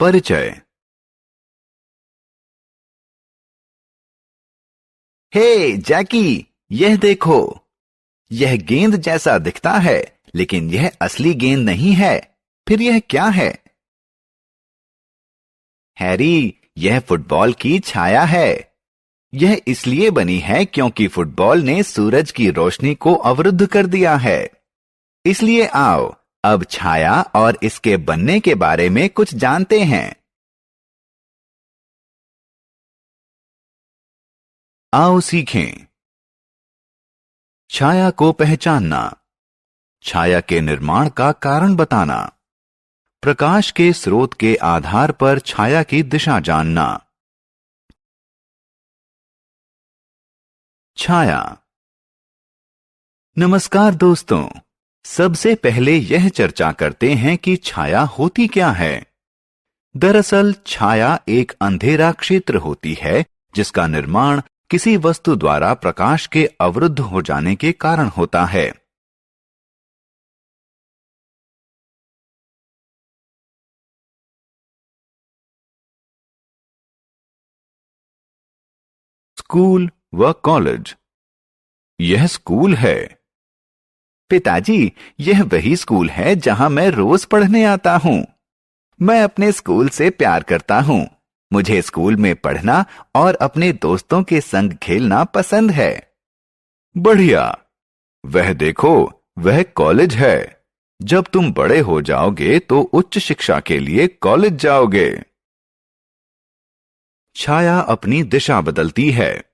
परिचय। हे जैकी, यह देखो। यह गेंद जैसा दिखता है, लेकिन यह असली गेंद नहीं है। फिर यह क्या है? हैरी, यह फुटबॉल की छाया है। यह इसलिए बनी है क्योंकि फुटबॉल ने सूरज की रोशनी को अवरुद्ध कर दिया है। इसलिए आओ, अब छाया और इसके बनने के बारे में कुछ जानते हैं। आओ सीखें। छाया को पहचानना, छाया के निर्माण का कारण बताना, प्रकाश के स्रोत के आधार पर छाया की दिशा जानना। छाया। नमस्कार दोस्तों, सबसे पहले यह चर्चा करते हैं कि छाया होती क्या है। दरअसल छाया एक अंधेरा क्षेत्र होती है जिसका निर्माण किसी वस्तु द्वारा प्रकाश के अवरुद्ध हो जाने के कारण होता है। स्कूल व कॉलेज। यह स्कूल है। पिताजी, यह वही स्कूल है जहां मैं रोज पढ़ने आता हूं। मैं अपने स्कूल से प्यार करता हूं। मुझे स्कूल में पढ़ना और अपने दोस्तों के संग खेलना पसंद है। बढ़िया। वह देखो, वह कॉलेज है। जब तुम बड़े हो जाओगे तो उच्च शिक्षा के लिए कॉलेज जाओगे। छाया अपनी दिशा बदलती है।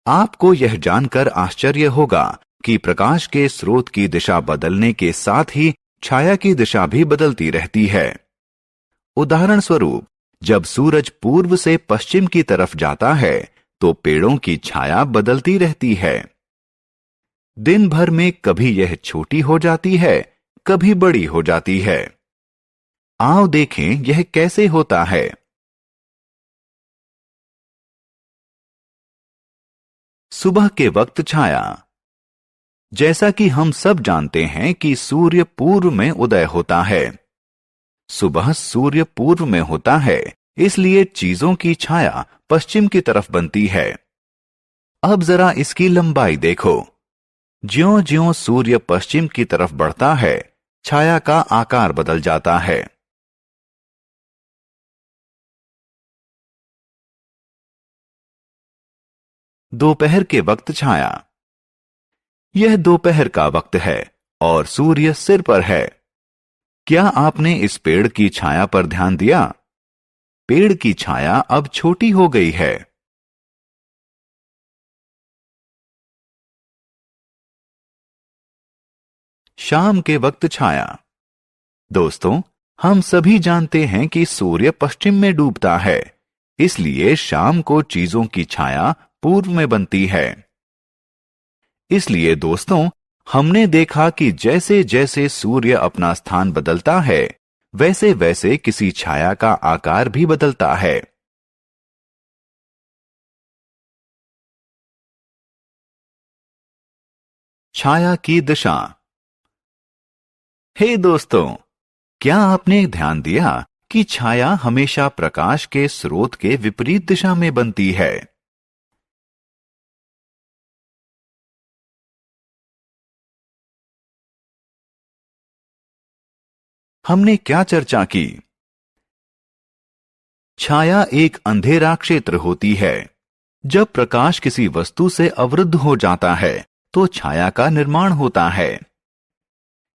आपको यह जानकर आश्चर्य होगा कि प्रकाश के स्रोत की दिशा बदलने के साथ ही छाया की दिशा भी बदलती रहती है। उदाहरण स्वरूप, जब सूरज पूर्व से पश्चिम की तरफ जाता है तो पेड़ों की छाया बदलती रहती है। दिन भर में कभी यह छोटी हो जाती है, कभी बड़ी हो जाती है। आओ देखें यह कैसे होता है। सुबह के वक्त छाया। जैसा कि हम सब जानते हैं कि सूर्य पूर्व में उदय होता है। सुबह सूर्य पूर्व में होता है, इसलिए चीजों की छाया पश्चिम की तरफ बनती है। अब जरा इसकी लंबाई देखो। ज्यों-ज्यों सूर्य पश्चिम की तरफ बढ़ता है, छाया का आकार बदल जाता है। दोपहर के वक्त छाया। यह दोपहर का वक्त है और सूर्य सिर पर है। क्या आपने इस पेड़ की छाया पर ध्यान दिया? पेड़ की छाया अब छोटी हो गई है। शाम के वक्त छाया। दोस्तों, हम सभी जानते हैं कि सूर्य पश्चिम में डूबता है, इसलिए शाम को चीजों की छाया पूर्व में बनती है। इसलिए दोस्तों, हमने देखा कि जैसे जैसे सूर्य अपना स्थान बदलता है, वैसे वैसे किसी छाया का आकार भी बदलता है। छाया की दिशा। हे दोस्तों, क्या आपने ध्यान दिया कि छाया हमेशा प्रकाश के स्रोत के विपरीत दिशा में बनती है? हमने क्या चर्चा की? छाया एक अंधेरा क्षेत्र होती है। जब प्रकाश किसी वस्तु से अवरुद्ध हो जाता है, तो छाया का निर्माण होता है।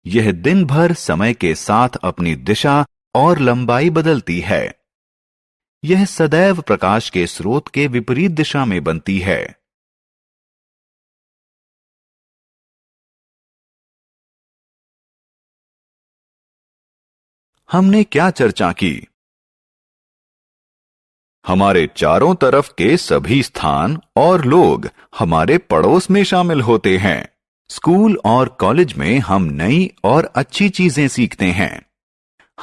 यह दिन भर समय के साथ अपनी दिशा और लंबाई बदलती है। यह सदैव प्रकाश के स्रोत के विपरीत दिशा में बनती है। हमने क्या चर्चा की? हमारे चारों तरफ के सभी स्थान और लोग हमारे पड़ोस में शामिल होते हैं। स्कूल और कॉलेज में हम नई और अच्छी चीजें सीखते हैं।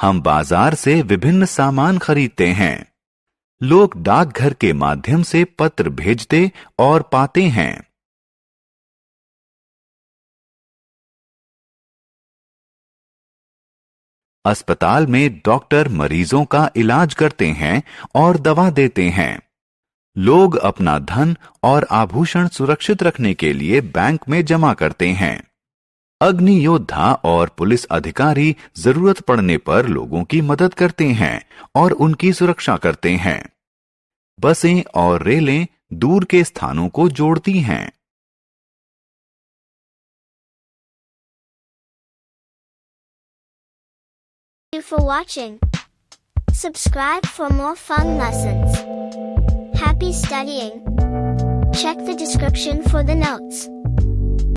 हम बाजार से विभिन्न सामान खरीदते हैं। लोग डाकघर के माध्यम से पत्र भेजते और पाते हैं। अस्पताल में डॉक्टर मरीजों का इलाज करते हैं और दवा देते हैं। लोग अपना धन और आभूषण सुरक्षित रखने के लिए बैंक में जमा करते हैं। अग्नि योद्धा और पुलिस अधिकारी जरूरत पड़ने पर लोगों की मदद करते हैं और उनकी सुरक्षा करते हैं। बसें और रेलें दूर के स्थानों को जोड़ती हैं। Thank you for watching. Subscribe for more fun lessons. Happy studying. Check the description for the notes.